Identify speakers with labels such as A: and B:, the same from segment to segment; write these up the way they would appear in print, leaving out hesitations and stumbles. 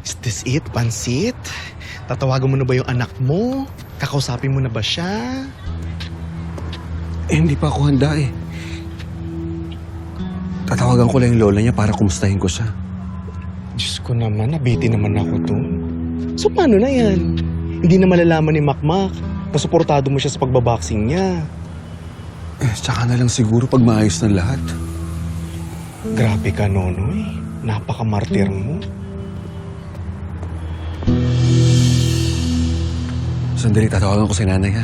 A: Is this it, Pansit? Tatawagan mo na ba yung anak mo? Kakausapin mo na ba siya?
B: Hindi pa ako handa eh. Tatawagan ko lang yung lola niya para kumustahin ko siya.
A: Diyos ko naman, nabiti naman ako doon. So paano na yan? Hindi na malalaman ni Makmak na suportado mo siya sa pagbaboxing niya.
B: Tsaka na lang siguro pag maayos ng lahat.
A: Grabe ka, Nonoy. Napaka-martir mo.
B: Sandali, tatawagan ko si nanay ha.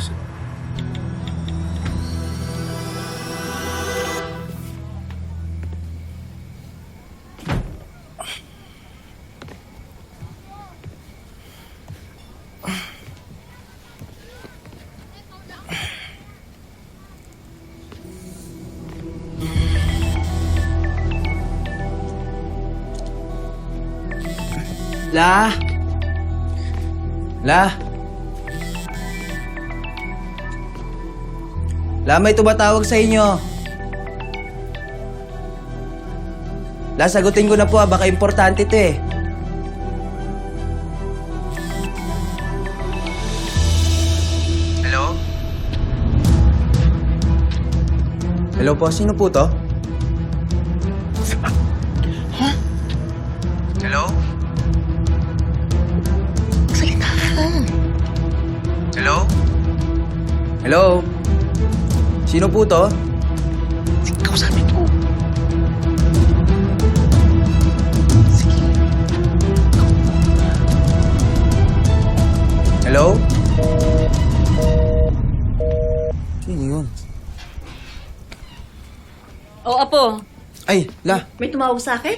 C: La! La, may tumatawag sa inyo. La, sagutin ko na po baka importante ito eh. Hello? Hello po, sino po to?
A: Ha?
C: Hello?
A: Salita ka.
C: Hello? Hello? Sino po to?
A: Sige, kausapin ko. Sige.
C: Hello? Sino yun?
D: Apo.
C: Ay, La.
D: May tumawag sa akin?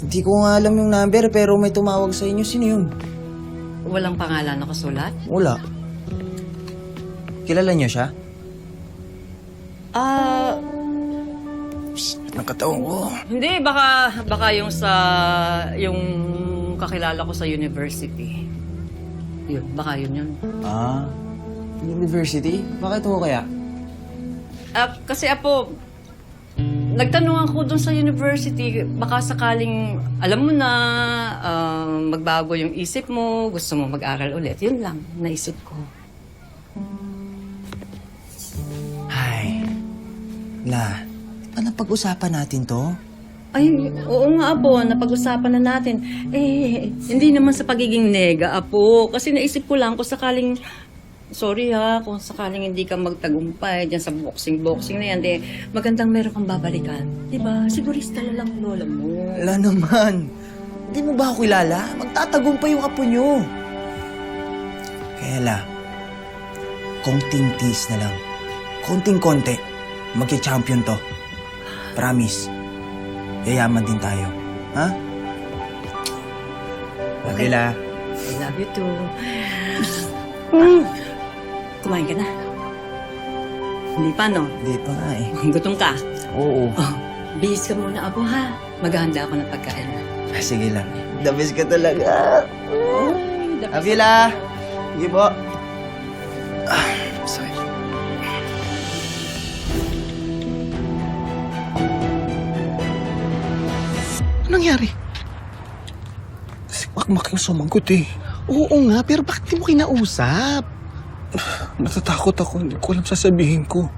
C: Hindi ko nga alam yung number pero may tumawag sa inyo. Sino yun?
D: Walang pangalan nakasulat?
C: Wala. Kilala niyo siya? Nakataon ko.
D: Hindi. Baka yung yung kakilala ko sa university. Yun, baka yun.
C: University? Bakit ho kaya?
D: Kasi Apo, nagtanong ako dun sa university, baka sakaling, alam mo na, magbago yung isip mo, gusto mo mag-aral ulit. Yun lang, naisip ko.
C: Ay, La, di ba napag-usapan natin to?
D: Ay, oo nga, Apo, napag-usapan na natin. Hindi naman sa pagiging nega, Apo. Kasi naisip ko lang kung sakaling, sorry ha, kung sakaling hindi ka magtagumpay dyan sa boxing na yan, magandang meron kang babalikan. Diba? Sigurista na lang lola mo.
C: Wala naman. Hindi mo ba ako kilala? Magtatagumpay yung apo nyo. Kaya La, konting tiis na lang. Konting-konti. Magki-champion to. Promise. Yayaman din tayo. Ha? Okay, La.
D: I love you too. Kumain ka na? Hindi pa, no?
C: Hindi pa nga eh.
D: Gutom ka?
C: Oo.
D: Oh, bihis ka muna, Apo, ha? Maghahanda ako ng pagkain.
C: Sige lang. The best ka talaga. Avila! Sige po. Sakit.
A: Anong nangyari?
B: Si Makmak yung sumagot eh.
A: Oo nga, pero bakit di mo kinausap?
B: Natatakot ako. Hindi ko alam sasabihin ko.